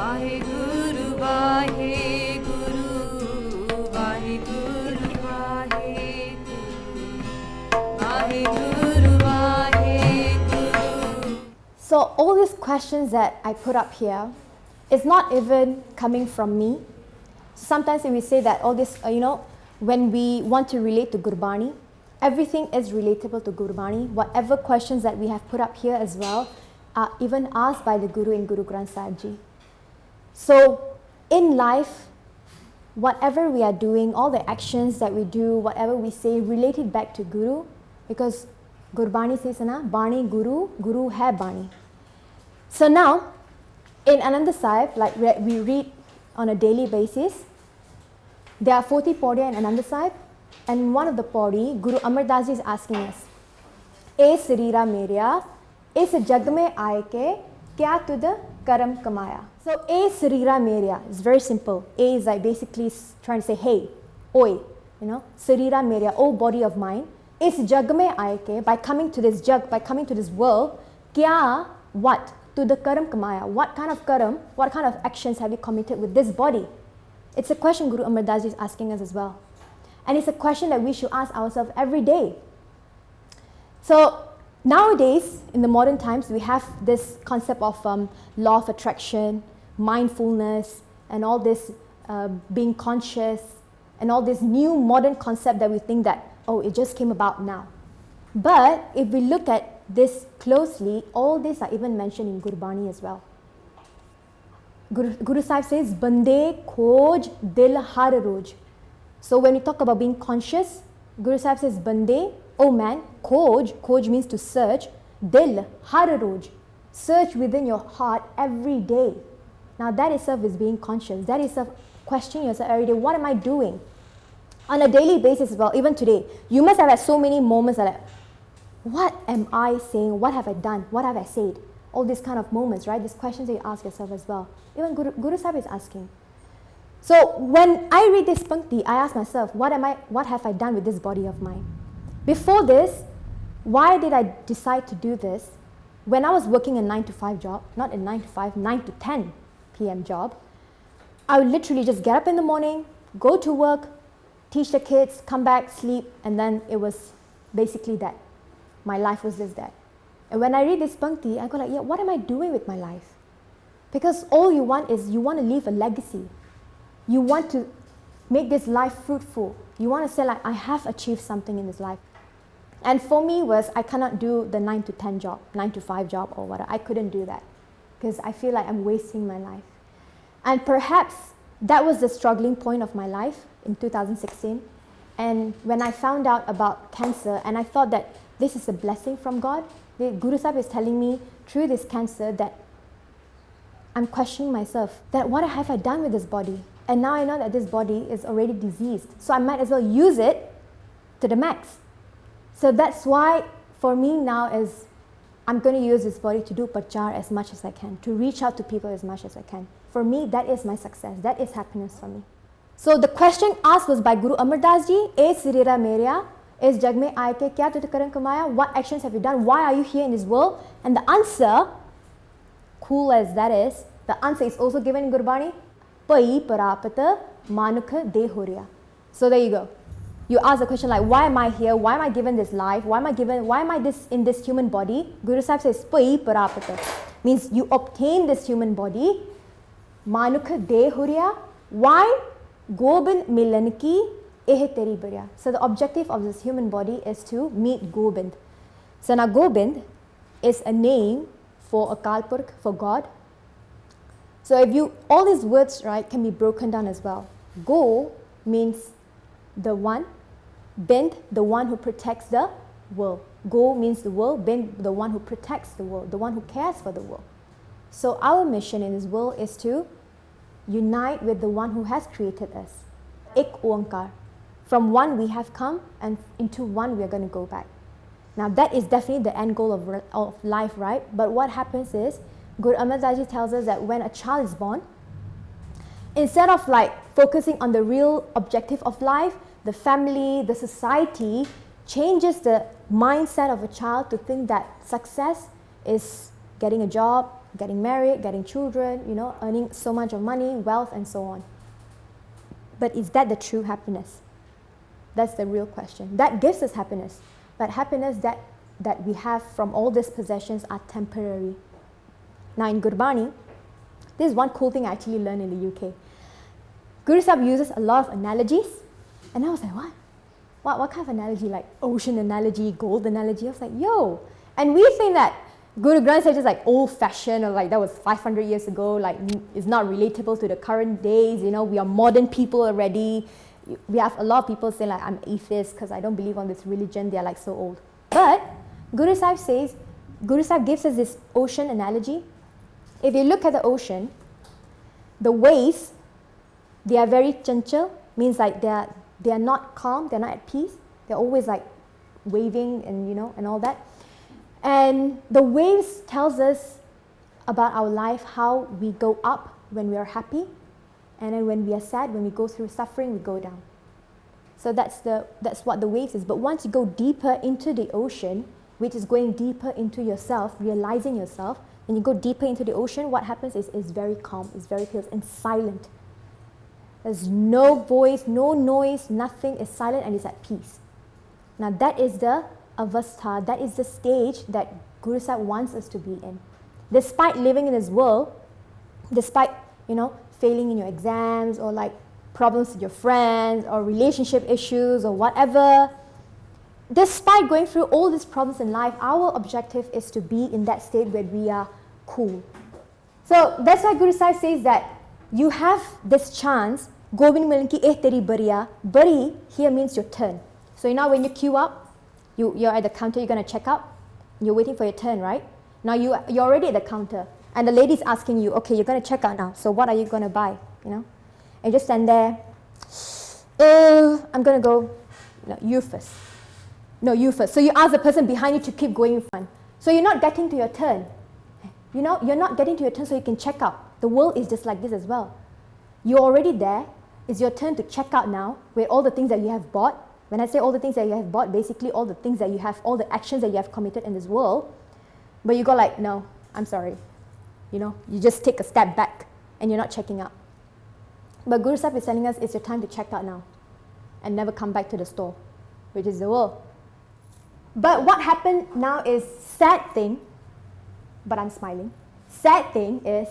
Vaheguru, Vaheguru, Vaheguru, Vaheguru, Vaheguru, Vaheguru. So all these questions that I put up here is not even coming from me. Sometimes when we say that all this, when we want to relate to Gurbani, everything is relatable to Gurbani. Whatever questions that we have put up here as well are even asked by the Guru in Guru Granth Sahib Ji. So in life, whatever we are doing, all the actions that we do, whatever we say, relate it back to Guru, because Gurbani says, na, Bani Guru, Guru hai Bani. So now, in Ananda Sahib, like we read on a daily basis, there are 40 paudiya in Ananda Sahib, and one of the paudi, Guru Amar Das Ji is asking us, "E Sarira Merya, is jag mein aaye ke kya tud karam kamaya?" So, "E Sarira Merya" is very simple. A is like basically trying to say, hey, oi, Sarira Merya, oh body of mine, is jag mein aaye ke, by coming to this jug, by coming to this world, kya, what? To the karam kamaya. What kind of karam, what kind of actions have you committed with this body? It's a question Guru Amar Das Ji is asking us as well. And it's a question that we should ask ourselves every day. So nowadays, in the modern times, we have this concept of law of attraction, mindfulness, and all this being conscious, and all this new modern concept that we think that, oh, it just came about now. But if we look at this closely, all these are even mentioned in Gurbani as well. Guru Sahib says, "Bande khoj dil har roj." So when we talk about being conscious, Guru Sahib says, "Bande, oh man, khoj means to search, dil har roj, search within your heart every day." Now that itself is being conscious. That itself, questioning yourself every day. What am I doing? On a daily basis as well, even today, you must have had so many moments that, what am I saying? What have I done? What have I said? All these kind of moments, right? These questions that you ask yourself as well. Even Guru Sahib is asking. So when I read this pankti, I ask myself, what have I done with this body of mine? Before this, why did I decide to do this? When I was working a 9-to-5 job, not a 9-to-5, 9 to 10 p.m. job, I would literally just get up in the morning, go to work, teach the kids, come back, sleep, and then it was basically that. My life was just that. And when I read this pankti, I go like, yeah, what am I doing with my life? Because all you want is, you want to leave a legacy. You want to make this life fruitful. You want to say like, I have achieved something in this life. And for me was, I cannot do the 9 to 10 job, 9 to 5 job or whatever. I couldn't do that because I feel like I'm wasting my life. And perhaps that was the struggling point of my life in 2016. And when I found out about cancer, and I thought that this is a blessing from God, the Guru Sahib is telling me through this cancer that I'm questioning myself, that what have I done with this body? And now I know that this body is already diseased. So I might as well use it to the max. So that's why for me now is, I'm going to use this body to do prachar as much as I can, to reach out to people as much as I can. For me, that is my success. That is happiness for me. So the question asked was by Guru Amar Das Ji, "E Sarira Merya, is jag mein aaye ke kya tud karam kamaya?" What actions have you done? Why are you here in this world? And the answer, cool as that is, the answer is also given in Gurbani. Pai parapata manukha de horya. So there you go. You ask the question like, why am I here? Why am I given this life? Why am I in this human body? Guru Sahib says, Pai parapata. Means you obtain this human body. Manukha de horya. Why? Gobind milan ki eh teri bariya. So the objective of this human body is to meet Gobind. So now Gobind is a name for a Kalpurk, for God. So if you, all these words, right, can be broken down as well. Go means the one, Bind, the one who protects the world. Go means the world, Bind, the one who protects the world, the one who cares for the world. So our mission in this world is to unite with the one who has created us. Ik Oankar. From one we have come, and into one we are going to go back. Now that is definitely the end goal of life, right? But what happens is, Guru Amar Das Ji tells us that when a child is born, instead of like focusing on the real objective of life, the family, the society changes the mindset of a child to think that success is getting a job, getting married, getting children, earning so much of money, wealth, and so on. But is that the true happiness? That's the real question. That gives us happiness, but happiness that we have from all these possessions are temporary. Now in Gurbani, this is one cool thing I actually learned in the UK. Guru Sahib uses a lot of analogies, and I was like, what kind of analogy? Like ocean analogy, gold analogy? I was like, yo. And we think that Guru Granth Sahib is like old-fashioned, or like that was 500 years ago, like it's not relatable to the current days, we are modern people already. We have a lot of people saying like, I'm atheist because I don't believe on this religion, they're like so old. But Guru Sahib gives us this ocean analogy. If you look at the ocean, the waves, they are very chanchal, means like they are not calm, they're not at peace, they're always like waving and all that. And the waves tells us about our life, how we go up when we are happy, and then when we are sad, when we go through suffering, we go down. So that's what the waves is. But once you go deeper into the ocean, which is going deeper into yourself, realizing yourself, when you go deeper into the ocean, what happens is it's very calm, it's very peaceful and silent. There's no voice, no noise, nothing, is silent and it's at peace. Now that is the avastha, that is the stage that Guru Sahib wants us to be in. Despite living in this world, despite, failing in your exams or like problems with your friends or relationship issues or whatever, despite going through all these problems in life, our objective is to be in that state where we are cool. So that's why Guru Sahib says that you have this chance, Gobind Milan ki eh teri bariya. Bari here means your turn. So when you queue up, you're at the counter, you're going to check out, you're waiting for your turn, right? Now you're already at the counter, and the lady's asking you, okay, you're going to check out now, so what are you going to buy, And you just stand there, I'm going to go, no, you first. No, you first. So you ask the person behind you to keep going in front. So you're not getting to your turn. You're not getting to your turn so you can check out. The world is just like this as well. You're already there. It's your turn to check out now with all the things that you have bought. When I say all the things that you have bought, basically all the things that you have, all the actions that you have committed in this world. But you go like, no, I'm sorry. You just take a step back and you're not checking out. But Guru Sahib is telling us it's your time to check out now and never come back to the store, which is the world. But what happened now is sad thing, but I'm smiling. Sad thing is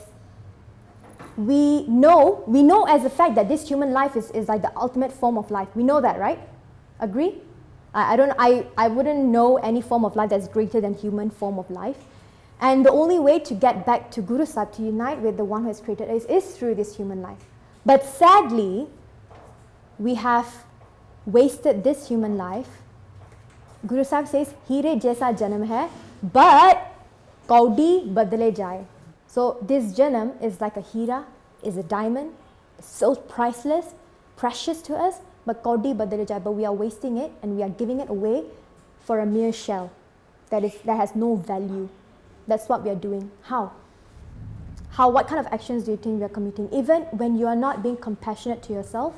we know as a fact that this human life is like the ultimate form of life. We know that, right? Agree? I wouldn't know any form of life that's greater than human form of life. And the only way to get back to Guru Sahib, to unite with the one who has created us, is through this human life. But sadly, we have wasted this human life. Guru Sahib says, Heere jaisa janam hai, but kaudi badle jaye. So this janam is like a hira, is a diamond, so priceless, precious to us, but kaudi badle jaye. But we are wasting it and we are giving it away for a mere shell that has no value. That's what we are doing. How? What kind of actions do you think we are committing? Even when you are not being compassionate to yourself,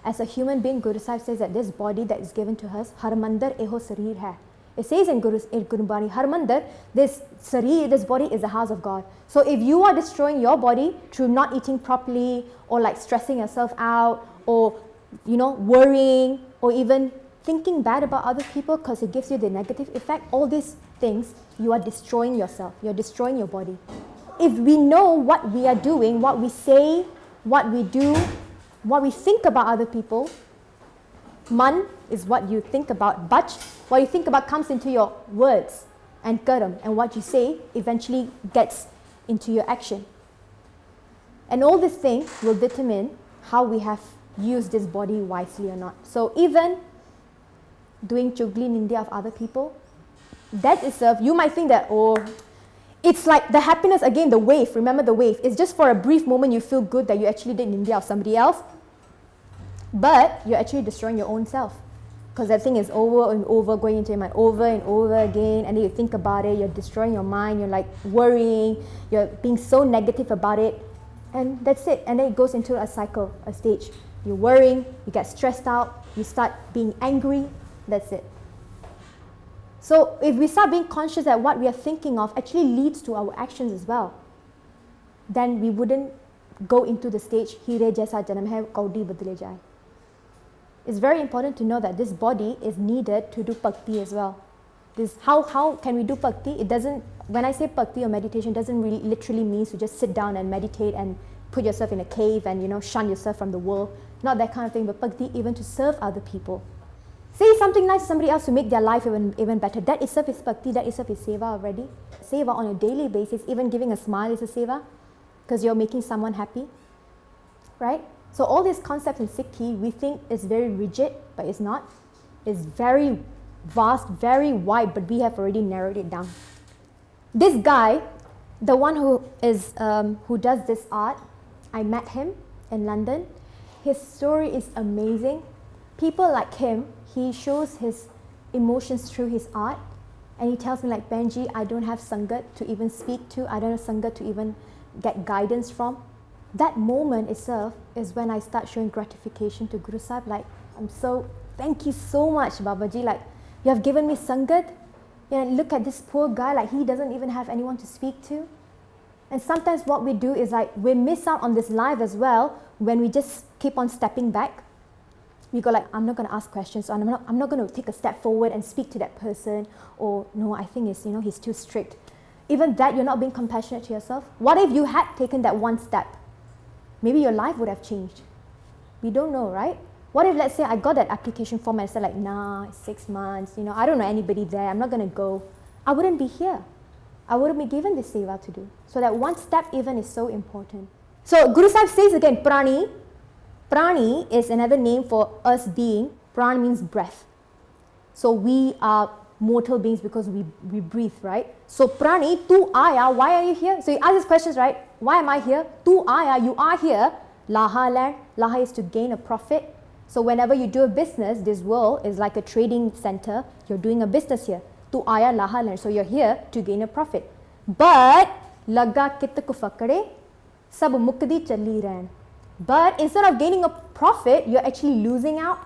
as a human being, Guru Sahib says that this body that is given to us, har mandar eho sarir hai. It says in Gurbani, har mandar, this sarir, this body is the house of God. So if you are destroying your body through not eating properly, or like stressing yourself out, or worrying, or even thinking bad about other people because it gives you the negative effect, all these things, you are destroying yourself, you're destroying your body. If we know what we are doing, what we say, what we do, what we think about other people, man is what you think about, bach, what you think about comes into your words, and karam, and what you say eventually gets into your action. And all these things will determine how we have used this body wisely or not. So even doing chugli nindia of other people, that itself, you might think that, it's like the happiness, again, the wave, remember the wave, it's just for a brief moment you feel good that you actually did nindia of somebody else, but you're actually destroying your own self, because that thing is over and over, going into your mind over and over again, and then you think about it, you're destroying your mind, you're like worrying, you're being so negative about it, and that's it. And then it goes into a cycle, a stage. You're worrying, you get stressed out, you start being angry, that's it. So if we start being conscious that what we are thinking of actually leads to our actions as well. then we wouldn't go into the stage हीरे जैसा जन्म है कौड़ी बदले जाए. It's very important to know that this body is needed to do bhakti as well. This how can we do bhakti? It doesn't, when I say bhakti or meditation, doesn't really literally means to just sit down and meditate and put yourself in a cave and shun yourself from the world. Not that kind of thing, but bhakti even to serve other people. Say something nice to somebody else to make their life even better. That itself is bhakti, that itself is seva already. Seva on a daily basis, even giving a smile is a seva, because you're making someone happy, right? So all these concepts in Sikhi, we think is very rigid, but it's not. It's very vast, very wide, but we have already narrowed it down. This guy, the one who does this art, I met him in London. His story is amazing. People like him, he shows his emotions through his art, and he tells me like, Benji, I don't have sangat to even speak to, I don't have sangat to even get guidance from. That moment itself is when I start showing gratification to Guru Sahib, like, thank you so much, Babaji, like, you have given me sangat. Look at this poor guy, like he doesn't even have anyone to speak to. And sometimes what we do is like, we miss out on this life as well when we just keep on stepping back. We go like, I'm not going to ask questions, so I'm not going to take a step forward and speak to that person, or no, I think it's, he's too strict. Even that, you're not being compassionate to yourself. What if you had taken that one step? Maybe your life would have changed. We don't know, right? What if, let's say, I got that application form and I said like, nah, it's 6 months, I don't know anybody there, I'm not going to go. I wouldn't be here. I wouldn't be given this seva to do. So that one step even is so important. So Guru Sahib says again, prani. Prani is another name for us being. Pran means breath. So we are mortal beings because we breathe, right? So prani, tu aya, why are you here? So you ask these questions, right? Why am I here? Tu aya, you are here. Laha land. Laha is to gain a profit. So whenever you do a business, this world is like a trading center. You're doing a business here. Tu aya laha land. So you're here to gain a profit. But laga kitta ku fakade, sab mukdi challi rain. But instead of gaining a profit, you're actually losing out.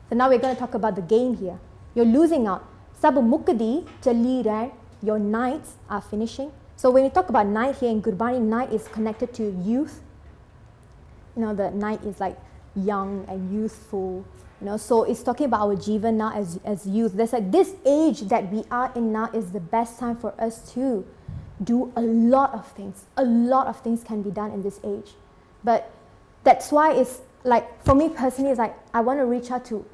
So now we're going to talk about the gain here. You're losing out. Sab mukdi challi rain. Your nights are finishing. So when we talk about night here in Gurbani, night is connected to youth. The night is like young and youthful. So it's talking about our jivan now as youth. There's like this age that we are in now is the best time for us to do a lot of things. A lot of things can be done in this age. But that's why it's like, for me personally, it's like I want to reach out to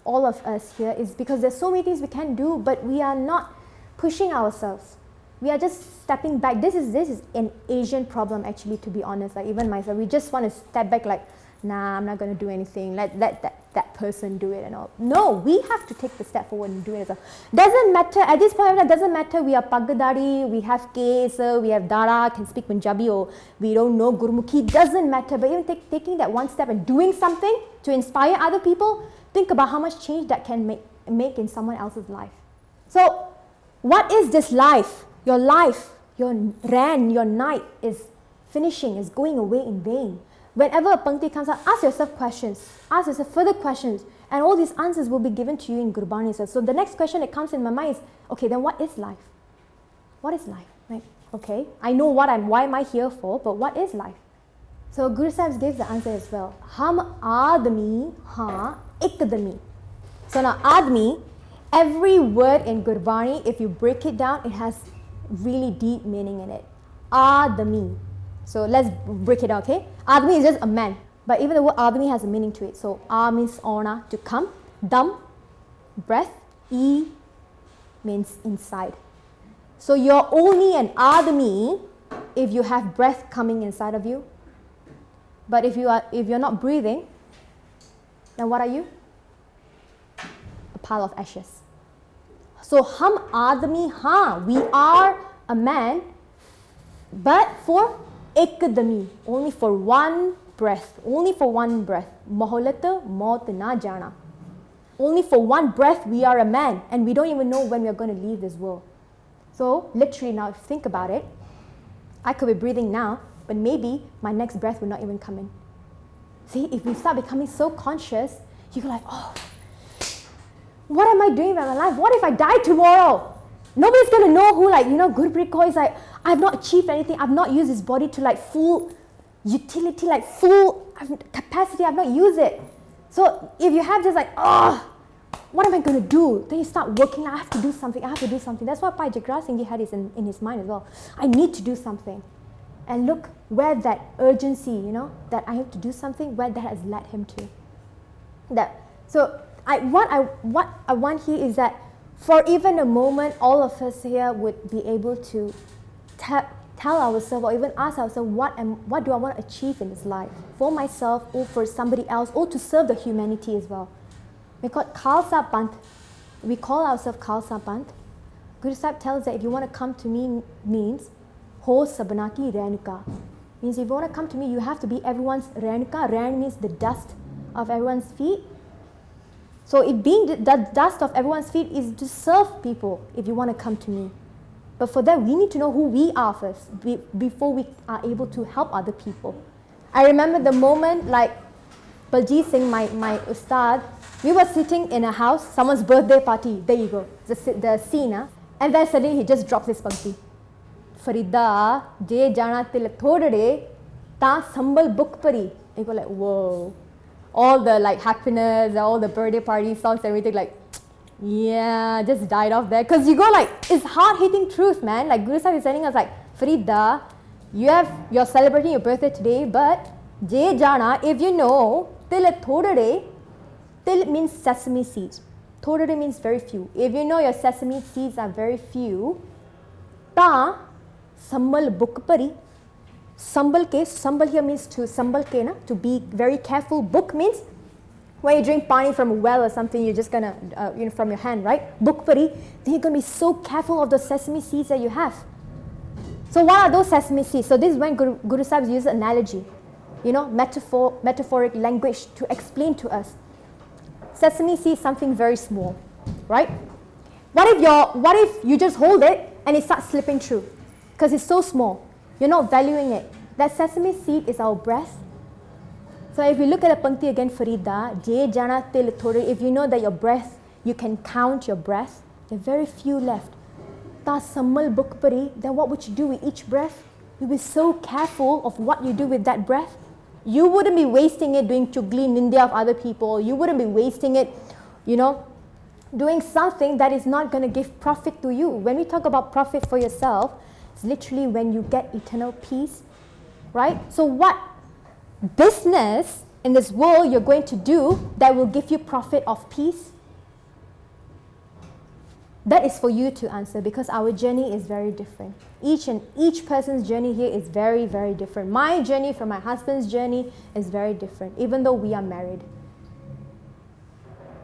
all of us here, is because there's so many things we can do, but we are not pushing ourselves. We are just stepping back. This is an Asian problem, actually, to be honest. Like even myself, we just want to step back like, nah, I'm not going to do anything. Let that person do it and all. No, we have to take the step forward and do it as well. Doesn't matter, at this point, it doesn't matter we are Pagadari, we have Kes, we have Dara, can speak Punjabi, or we don't know Gurmukhi, doesn't matter. But even taking that one step and doing something to inspire other people, think about how much change that can make in someone else's life. So, what is this life? Your life, your ran, your night is finishing, is going away in vain. Whenever a pankti comes out, ask yourself questions. Ask yourself further questions. And all these answers will be given to you in Gurbani. So the next question that comes in my mind is, okay, then what is life? What is life? Like, okay, I know why am I here for, but what is life? So Guru Sahib gives the answer as well. Hum Aadmi ha ikdami. So now Aadmi, every word in Gurbani, if you break it down, it has really deep meaning in it. Aadmi. So let's break it down, okay? Aadmi is just a man. But even the word Aadmi has a meaning to it. So A means ona, to come. Dam, breath. E means inside. So you're only an Aadmi if you have breath coming inside of you. But if you're not breathing, then what are you? A pile of ashes. So hum Aadmi ha, we are a man, but for ekdami, only for one breath, only for one breath. Maholata maut na jana. Only for one breath we are a man, and we don't even know when we are going to leave this world. So literally now, if you think about it, I could be breathing now, but maybe my next breath will not even come in. See, if we start becoming so conscious, you go like, oh, what am I doing with my life? What if I die tomorrow? Nobody's going to know who, like, Gurprit Kaur is like, I've not achieved anything. I've not used this body to like full utility, like full capacity. I've not used it. So if you have just like, what am I going to do? Then you start working. I have to do something. I have to do something. That's what Pai Jagra Singh had in his mind as well. I need to do something. And look where that urgency, that I have to do something, where that has led him to. What I want here is that for even a moment, all of us here would be able to tell ourselves or even ask ourselves, what do I want to achieve in this life? For myself or for somebody else or to serve the humanity as well. We call Khalsa Panth. We call ourselves Khalsa Panth. Guru Sahib tells that if you want to come to me means Ho sabna ki renuka. Means if you want to come to me, you have to be everyone's renuka. Ren means the dust of everyone's feet. So if being the dust of everyone's feet is to serve people if you want to come to me. But for that, we need to know who we are first before we are able to help other people. I remember the moment like Baljeet Singh, my ustad, we were sitting in a house, someone's birthday party, there you go, the scene, and then suddenly he just drops this pankti. Farida, je jana til thodade, ta sambal book pari. You go like, whoa. All the like happiness, all the birthday party songs, everything like, yeah, just died off there. Because you go like, it's hard-hitting truth, man. Like Guru Sahib is telling us like, Farida, you're celebrating your birthday today, but je jana, if you know, til thodade, til means sesame seeds. Thodade means very few. If you know your sesame seeds are very few, ta sambal bukpari. Sambal here means to be very careful. Book means when you drink pani from a well or something, you're just gonna, from your hand, right? Bukpari, then you're gonna be so careful of the sesame seeds that you have. So what are those sesame seeds? So this is when Guru Sahib uses analogy, metaphoric language to explain to us. Sesame seed is something very small, right? What if you just hold it and it starts slipping through? Because it's so small. You're not valuing it. That sesame seed is our breath. So if you look at the pankti again, Farida, je jana til thode, if you know that your breath, you can count your breath, there are very few left. Ta sammal bukpari, then what would you do with each breath? You'll be so careful of what you do with that breath. You wouldn't be wasting it doing chugli nindia of other people. You wouldn't be wasting it, doing something that is not going to give profit to you. When we talk about profit for yourself, it's literally when you get eternal peace, right? So what business in this world you're going to do that will give you profit of peace? That is for you to answer because our journey is very different. Each person's journey here is very, very different. My journey from my husband's journey is very different, even though we are married.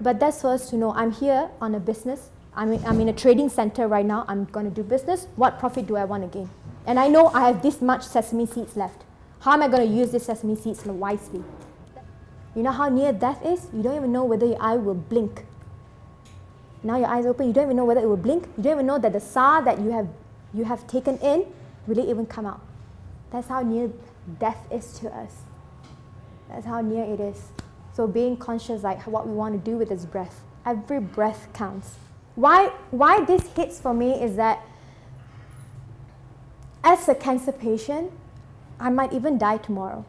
But that's for us to know. I'm here on a business. I'm in a trading center right now. I'm going to do business. What profit do I want to gain? And I know I have this much sesame seeds left. How am I going to use these sesame seeds wisely? You know how near death is? You don't even know whether your eye will blink. Now your eyes open, you don't even know whether it will blink. You don't even know that the sa that you have taken in, will it even come out? That's how near death is to us. That's how near it is. So being conscious like what we want to do with this breath. Every breath counts. Why this hits for me is that as a cancer patient, I might even die tomorrow.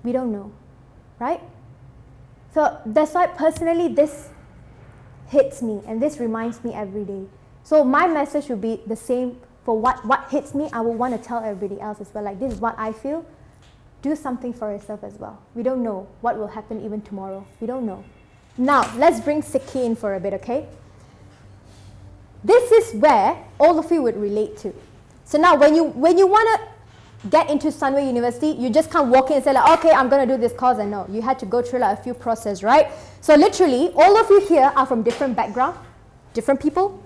We don't know, right? So that's why personally this hits me and this reminds me every day. So my message would be the same for what hits me. I will want to tell everybody else as well. Like this is what I feel. Do something for yourself as well. We don't know what will happen even tomorrow. We don't know. Now let's bring Sikhi in for a bit, okay? This is where all of you would relate to. So now when you want to get into Sunway University, you just can't walk in and say like, okay, I'm going to do this course. And no, you had to go through like a few processes, right? So literally, all of you here are from different backgrounds, different people.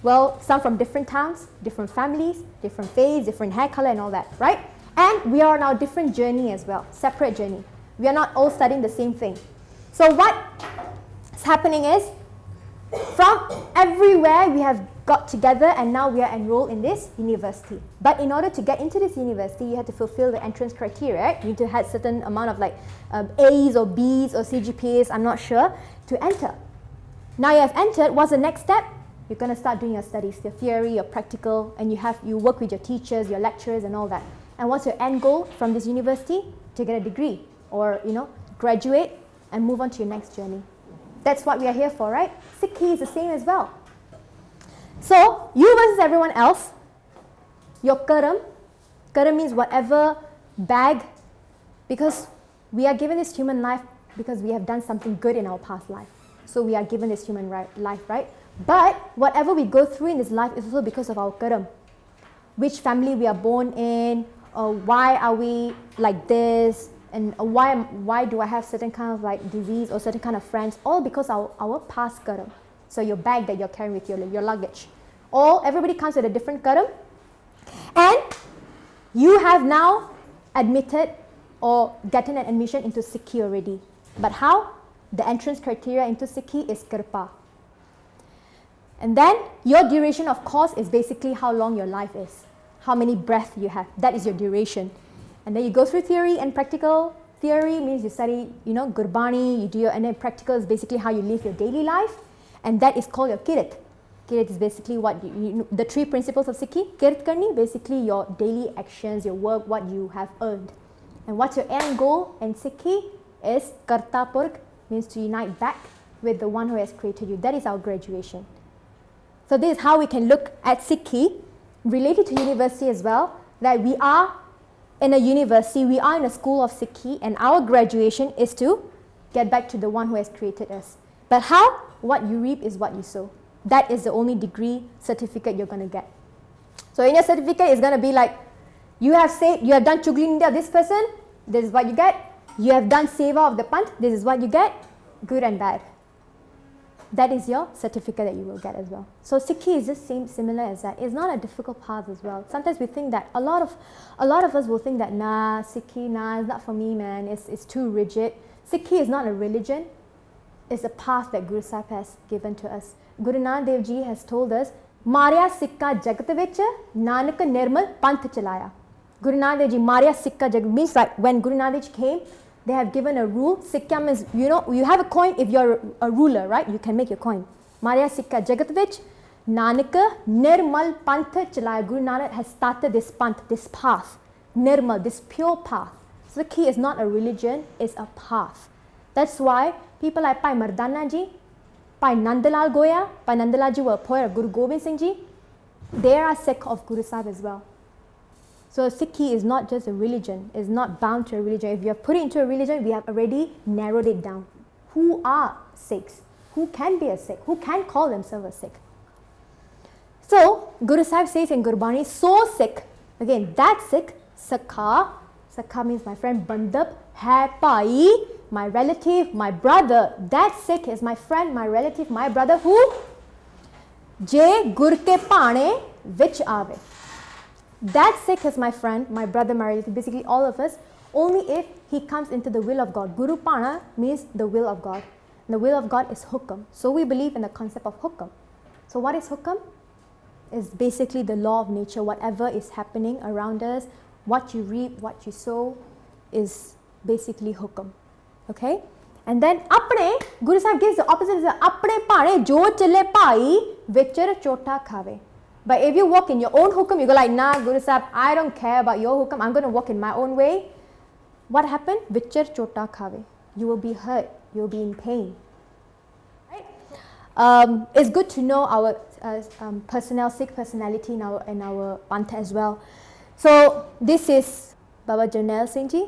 Well, some from different towns, different families, different faiths, different hair color and all that, right? And we are on our different journey as well, separate journey. We are not all studying the same thing. So what's happening is, from everywhere we have got together and now we are enrolled in this university. But in order to get into this university, you have to fulfill the entrance criteria, right? You need to have certain amount of like A's or B's or CGPAs, I'm not sure, to enter. Now you have entered, what's the next step? You're going to start doing your studies, your theory, your practical, and you work with your teachers, your lecturers, and all that. And what's your end goal from this university? To get a degree, or graduate and move on to your next journey. That's what we are here for, right? Sikhi is the same as well. So, you versus everyone else, your karam means whatever bag, because we are given this human life because we have done something good in our past life. So we are given this human life, right? But whatever we go through in this life is also because of our karam. Which family we are born in, or why are we like this, and why do I have certain kind of like disease or certain kind of friends, all because of our past karam. So your bag that you're carrying with your luggage. Everybody comes with a different karam, and you have now admitted or gotten an admission into Sikhi already. But how? The entrance criteria into Sikhi is Kirpa. And then your duration of course is basically how long your life is. How many breaths you have. That is your duration. And then you go through theory and practical. Theory means you study, Gurbani, and then practical is basically how you live your daily life. And that is called your Kirit. Kirit is basically what the 3 principles of Sikhi. Kirit Karni, basically your daily actions, your work, what you have earned. And what's your end goal in Sikhi is Karta Purk, means to unite back with the one who has created you. That is our graduation. So this is how we can look at Sikhi, related to university as well, that we are in a university, we are in a school of Sikhi, and our graduation is to get back to the one who has created us. But how? What you reap is what you sow. That is the only degree certificate you're going to get. So in your certificate, it's going to be like, you have done Chugli India, this person, this is what you get. You have done Seva of the Panth, this is what you get. Good and bad. That is your certificate that you will get as well. So Sikhi is just similar as that. It's not a difficult path as well. Sometimes we think that, a lot of us will think that, Sikhi, it's not for me, man. It's too rigid. Sikhi is not a religion. It's a path that Guru Sahib has given to us. Guru Nanak Dev Ji has told us, Marya Sikha Jagat Vich, Nanak Nirmal Panth Chalaya. Guru Nanak Dev Ji, Marya Sikha Jagat, means like when Guru Nanak Dev Ji came, they have given a rule. Sikha means, you have a coin if you're a ruler, right? You can make your coin. Marya Sikha Jagat Vich, Nanak Nirmal Panth Chalaya. Guru Nanak has started this panth, this path. Nirmal, this pure path. Sikhi is not a religion, it's a path. That's why people like Pai Mardana Ji, Pai Nandalal Goya, Pai Nandalal Ji were a poet of Guru Gobind Singh Ji. They are Sikh of Guru Sahib as well. So Sikhi is not just a religion, it's not bound to a religion. If you have put it into a religion, we have already narrowed it down. Who are Sikhs? Who can be a Sikh? Who can call themselves a Sikh? So Guru Sahib says in Gurbani, so Sikh, again that Sikh, Sakha, Sakha means my friend, Bandab, Hai Pai, my relative, my brother. That Sikh is my friend, my relative, my brother, who? Je Gur ke Pane Vich Ave. That Sikh is my friend, my brother, my relative, basically all of us, only if he comes into the will of God. Guru Pana means the will of God. And the will of God is hukam. So we believe in the concept of hukam. So what is hukam? It's basically the law of nature. Whatever is happening around us, what you reap, what you sow, is basically hukam. Okay? And then apne, Guru Sahib gives the opposite. Apne pane jo chale pai vichar chota khave. But if you walk in your own hukam, you go like, nah, Guru Sahib, I don't care about your hukam. I'm going to walk in my own way. What happened? Vichar chota khave. You will be hurt. You will be in pain. Right? It's good to know our Sikh personality in our Pantha as well. So this is Baba Jarnail Singh Ji.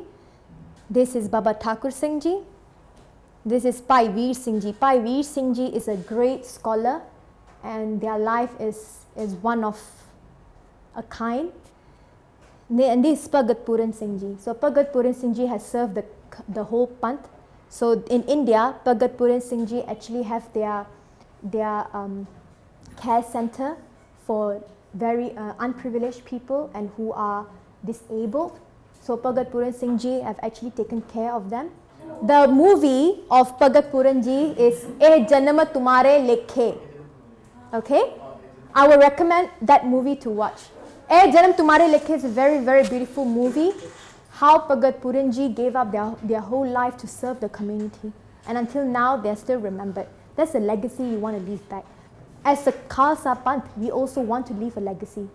This is Baba Thakur Singh Ji. This is Pai Veer Singh Ji. Pai Veer Singh Ji is a great scholar, and their life is one of a kind. And this is Bhagat Puran Singh Ji. So Bhagat Puran Singh Ji has served the whole Panth. So in India, Bhagat Puran Singh Ji actually have their care center for very unprivileged people and who are disabled. So Bhagat Puran Singh Ji have actually taken care of them. The movie of Bhagat Puran Ji is Eh Janam Tumhare Lekhe. Okay? I will recommend that movie to watch. Eh Janam Tumhare Lekhe is a very, very beautiful movie. How Bhagat Puran Ji gave up their whole life to serve the community. And until now, they're still remembered. That's the legacy you want to leave back. as a Khalsa Panth, we also want to leave a legacy.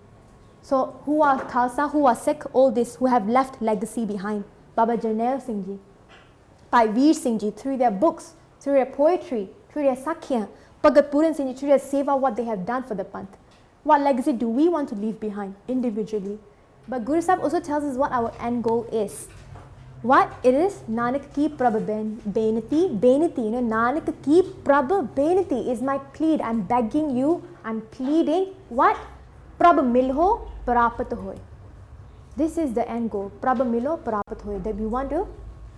So who are Khalsa, who are Sikh, all this, who have left legacy behind? Baba Jarnail Singh Ji, Bhai Veer Singh Ji, through their books, through their poetry, through their sakhiyan, Bhagat Puran Singh Ji, through their seva, what they have done for the Panth. What legacy do we want to leave behind individually? But Guru Sahib also tells us what our end goal is. What it is? Nanak ki prabh benati, you know, Nanak ki prabh benati is my plead. I'm begging you, I'm pleading. What? Prabh milho prapat hoy. This is the end goal. Prabh milo prapat hoy. That we want to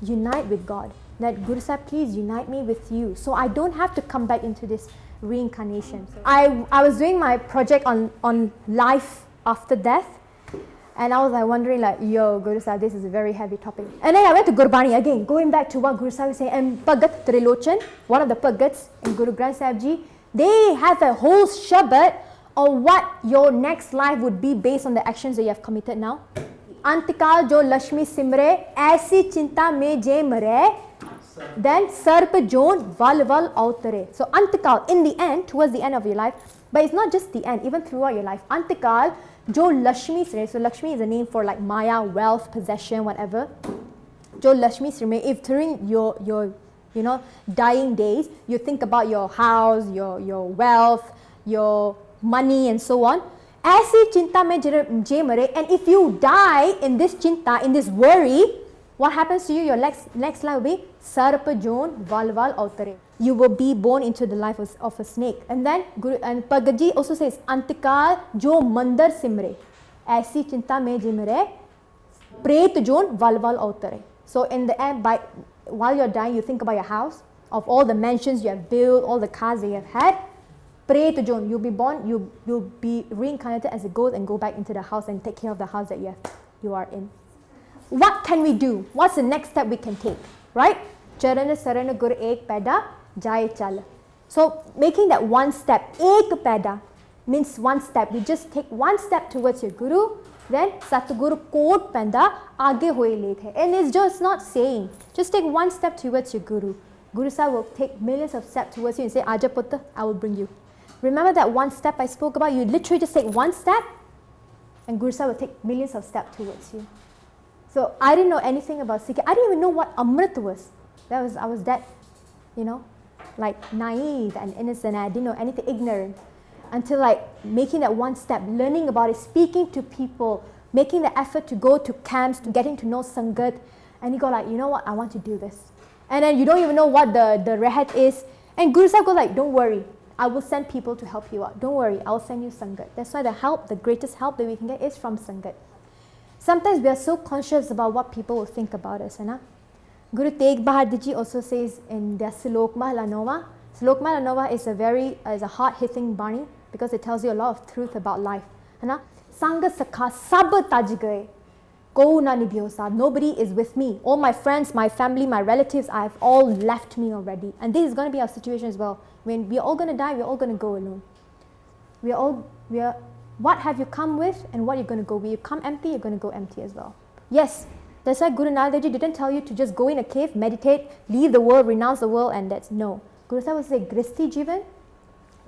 unite with God. That Guru Sahib, please unite me with you. So I don't have to come back into this reincarnation. I was doing my project on life after death. And I was like wondering like, yo, Guru Sahib, this is a very heavy topic. And then I went to Gurbani again, going back to what Guru Sahib was saying. And Bhagat Trilochan, one of the Bhagats in Guru Granth Sahib Ji, they have a whole Shabad on what your next life would be based on the actions that you have committed now. Antikal jo Lashmi Simre, aisi chinta mein je mare, then Sarp Jon Val Val Autare. So Antikal, in the end, towards the end of your life, but it's not just the end, even throughout your life. Antikal Jo Lashmi Sre, so Lakshmi is a name for like Maya, wealth, possession, whatever. Jo Lashmi Sre, if during your dying days, you think about your house, your wealth, your money and so on. Aisi chinta mein je mare, and if you die in this chinta, in this worry, what happens to you? Your next life will be Sarp Jon Val Val Autare. You will be born into the life of a snake. And then Bhagaji also says, Antikal jo mandar simre, aisi chinta mein je mare, Pret Jon Val Val Autare. So in the end, while you're dying, you think about your house, of all the mansions you have built, all the cars that you have had. Pret Jon, you'll be born, you'll be reincarnated as a ghost and go back into the house and take care of the house that you are in. What can we do? What's the next step we can take? Right? Charana Sarana Gur Ek Pada Jai Chal. So making that one step, Ek Pada means one step. You just take one step towards your Guru, then Satguru Kot Panda Aage Hoye Lethe. And it's just not saying, just take one step towards your Guru. Guru Sahib will take millions of steps towards you and say, Aja Putta, I will bring you. Remember that one step I spoke about? You literally just take one step and Guru Sahib will take millions of steps towards you. So I didn't know anything about Sikhi. I didn't even know what Amrit was. I was that, like naive and innocent. I didn't know anything, ignorant. Until like making that one step, learning about it, speaking to people, making the effort to go to camps, to getting to know Sangat. And you go like, you know what, I want to do this. And then you don't even know what the rehat is. And Guru Sahib goes like, don't worry. I will send people to help you out. Don't worry, I will send you Sangat. That's why the greatest help that we can get is from Sangat. Sometimes we are so conscious about what people will think about us. Guru Tegh Bahadur Ji also says in their Slok Mahla Nova. Slok Mahla Nova is a hard-hitting bani because it tells you a lot of truth about life. Sangha Sakha Sab Taj Gaye. Ko na nibhyo saath. Nobody is with me. All my friends, my family, my relatives, I have all left me already. And this is going to be our situation as well. When we are all going to die, we are all going to go alone. What have you come with and what you're going to go with? You come empty, you're going to go empty as well. Yes, that's why Guru Nanak Dev Ji didn't tell you to just go in a cave, meditate, leave the world, renounce the world, and that's no. Guru Sahib will say, Gristi Jivan,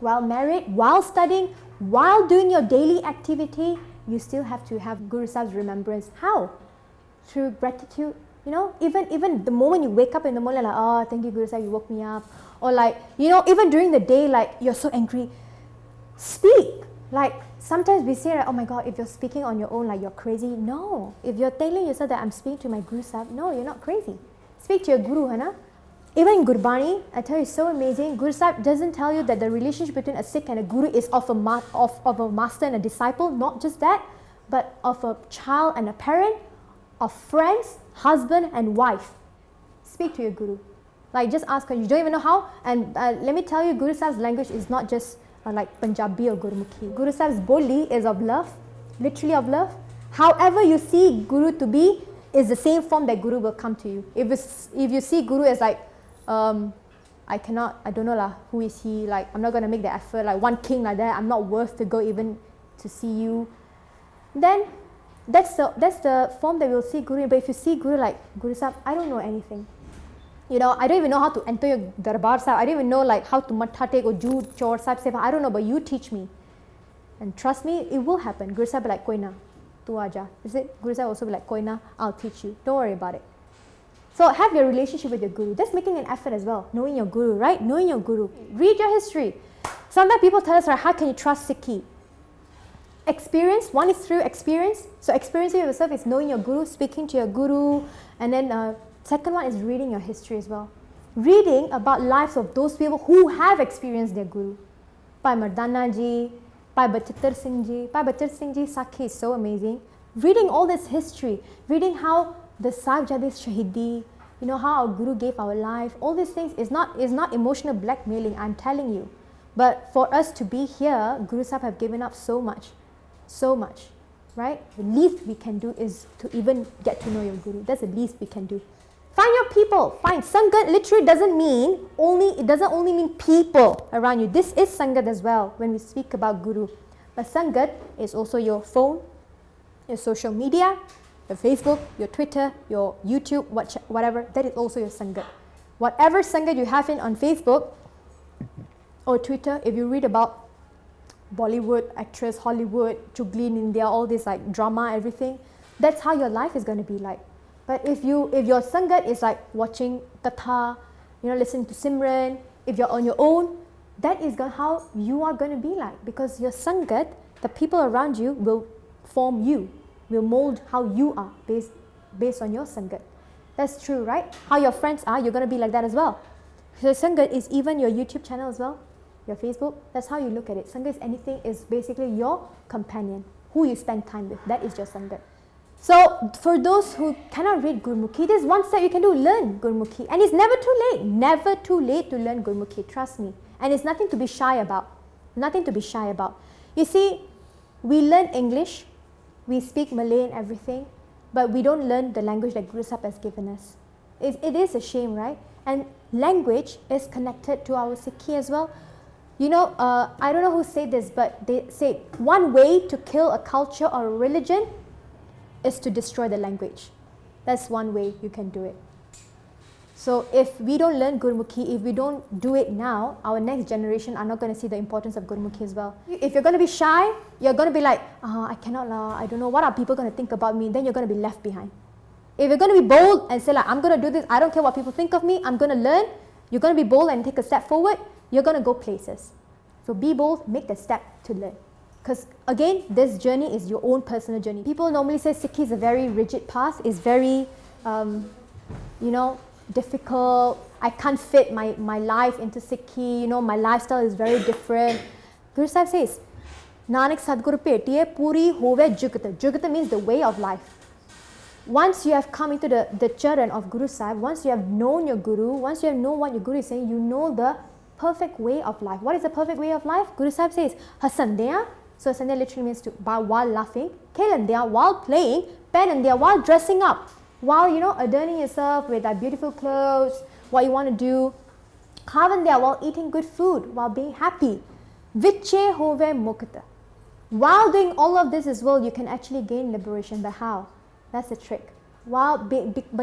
while married, while studying, while doing your daily activity, you still have to have Guru Sahib's remembrance. How? Through gratitude. Even the moment you wake up in the morning, like, oh, thank you, Guru Sahib, you woke me up. Or like, even during the day, like, you're so angry, speak. Like, sometimes we say, oh my God, if you're speaking on your own, like you're crazy. No. If you're telling yourself that I'm speaking to my Guru Sahib, no, you're not crazy. Speak to your Guru, Hana. Even in Gurbani, I tell you, it's so amazing. Guru Sahib doesn't tell you that the relationship between a Sikh and a Guru is of a master and a disciple. Not just that, but of a child and a parent, of friends, husband and wife. Speak to your Guru. Like, just ask her. You don't even know how. And let me tell you, Guru Sahib's language is not just like Punjabi or Gurmukhi. Guru Sahib's boli is of love, literally of love. However you see Guru to be is the same form that Guru will come to you. If you see Guru as like, I don't know lah, who is he, like I'm not going to make the effort, like one king like that, I'm not worth to go even to see you, then that's the form that we'll see Guru. But if you see Guru like, Guru Sahib, I don't know anything. You know, I don't even know how to enter your darbar sahib. I don't even know like how to matha take or Jude chor sahib say, I don't know, but you teach me. And trust me, it will happen. Guru sahib be like, Koina, tu aja. Is it? Guru sahib also be like, Koina, I'll teach you. Don't worry about it. So have your relationship with your guru. That's making an effort as well. Knowing your guru, right? Knowing your guru. Read your history. Sometimes people tell us, right, how can you trust Sikhi? Experience. One is through experience. So experiencing yourself is knowing your guru, speaking to your guru, and then second one is reading your history as well. Reading about lives of those people who have experienced their guru. Bhai Mardana ji, Bhai Bachittar Singh ji. Bhai Bachittar Singh ji Sakhi is so amazing. Reading all this history, reading how the Sahibjades Shahidi, you know, how our guru gave our life, all these things is not emotional blackmailing, I'm telling you. But for us to be here, Guru Sahib have given up so much, right? The least we can do is to even get to know your guru. That's the least we can do. Find your people. Find Sangat. Literally doesn't mean it doesn't only mean people around you. This is Sangat as well when we speak about guru. But Sangat is also your phone, your social media, your Facebook, your Twitter, your YouTube, whatever. That is also your Sangat. Whatever Sangat you have on Facebook or Twitter, if you read about Bollywood actress, Hollywood, Chugli in India, all this like drama, everything, that's how your life is going to be like. But if your Sangat is like watching Katha, you know, listening to Simran, if you're on your own, that is how you are going to be like. Because your Sangat, the people around you will form you, will mold how you are based on your Sangat. That's true, right? How your friends are, you're going to be like that as well. So Sangat is even your YouTube channel as well, your Facebook. That's how you look at it. Sangat is anything, is basically your companion, who you spend time with. That is your Sangat. So for those who cannot read Gurmukhi, there's one step you can do, learn Gurmukhi. And it's never too late to learn Gurmukhi, trust me. And it's nothing to be shy about. Nothing to be shy about. You see, we learn English, we speak Malay and everything, but we don't learn the language that Guru Sahib has given us. It is a shame, right? And language is connected to our Sikhi as well. You know, I don't know who said this, but they say one way to kill a culture or a religion is to destroy the language. That's one way you can do it. So if we don't learn Gurmukhi, if we don't do it now, our next generation are not going to see the importance of Gurmukhi as well. If you're going to be shy, you're going to be like, I cannot, I don't know, what are people going to think about me? Then you're going to be left behind. If you're going to be bold and say like, I'm going to do this, I don't care what people think of me, I'm going to learn, you're going to be bold and take a step forward, you're going to go places. So be bold, make the step to learn. Because again, this journey is your own personal journey. People normally say Sikhi is a very rigid path, is very, difficult. I can't fit my life into Sikhi, you know, my lifestyle is very different. Guru Sahib says, Nanak Sadguru Petiye Puri Hove Jugata. Jugata means the way of life. Once you have come into the charan of Guru Sahib, once you have known your Guru, once you have known what your Guru is saying, you know the perfect way of life. What is the perfect way of life? Guru Sahib says, Hasandeya. So Hasandeya literally means to while laughing, Kelandeya while playing, Penandeya while dressing up, while, you know, adorning yourself with beautiful clothes, what you want to do. Kavandeya while eating good food, while being happy. Viche hove mukta. While doing all of this as well, you can actually gain liberation. But how? That's the trick. But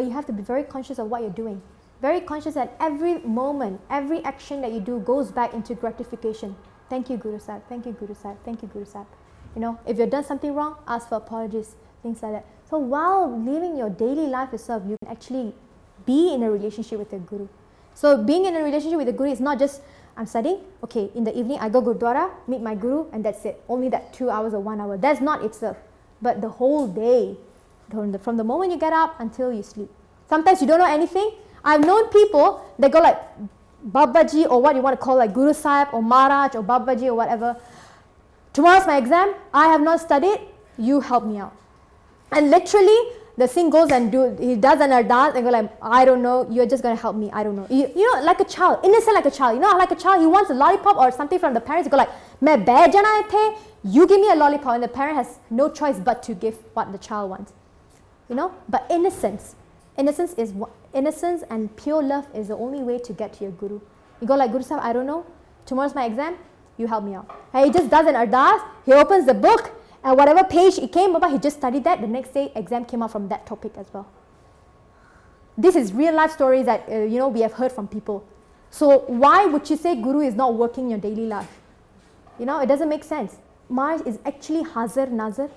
you have to be very conscious of what you're doing. Very conscious that every moment, every action that you do goes back into gratification. Thank you, Guru Sahib. Thank you, Guru Sahib. Thank you, Guru Sahib. You know, if you've done something wrong, ask for apologies, things like that. So while living your daily life yourself, you can actually be in a relationship with your Guru. So being in a relationship with the Guru is not just, I'm studying, okay, in the evening I go Gurdwara, meet my Guru, and that's it. Only that 2 hours or 1 hour. That's not itself. But the whole day, from the moment you get up until you sleep. Sometimes you don't know anything. I've known people that go like, Babaji, or what you want to call like Guru Sahib or Maharaj or Babaji or whatever. Tomorrow's my exam, I have not studied, you help me out. And literally, the Singh goes and he does an ardas and go like, I don't know, you're just going to help me, I don't know. You know, like a child, innocent like a child. You know, like a child, he wants a lollipop or something from the parents, you go like, Main baith jana ithe, you give me a lollipop, and the parent has no choice but to give what the child wants. You know, but innocence and pure love is the only way to get to your Guru. You go like, Guru Sahib, I don't know, tomorrow's my exam, you help me out. And he just does an ardas, he opens the book, and whatever page it came about, he just studied that. The next day, exam came out from that topic as well. This is real life stories that we have heard from people. So why would you say Guru is not working in your daily life? It doesn't make sense. Mars is actually Hazar Nazar,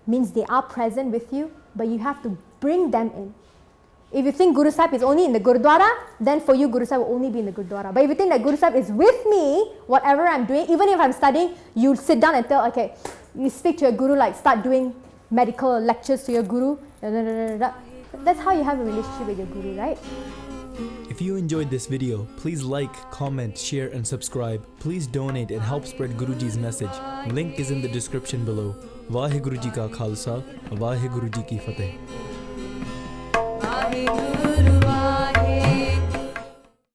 means they are present with you, but you have to bring them in. If you think Guru Sahib is only in the Gurdwara, then for you Guru Sahib will only be in the Gurdwara. But if you think that Guru Sahib is with me, whatever I'm doing, even if I'm studying, you sit down and tell, okay, you speak to your Guru, like start doing medical lectures to your Guru. That's how you have a relationship with your Guru, right? If you enjoyed this video, please like, comment, share and subscribe. Please donate and help spread Guruji's message. Link is in the description below. Vaheguru Ji Ka Khalsa, Vaheguru Ji Ki Fateh. Vaheguru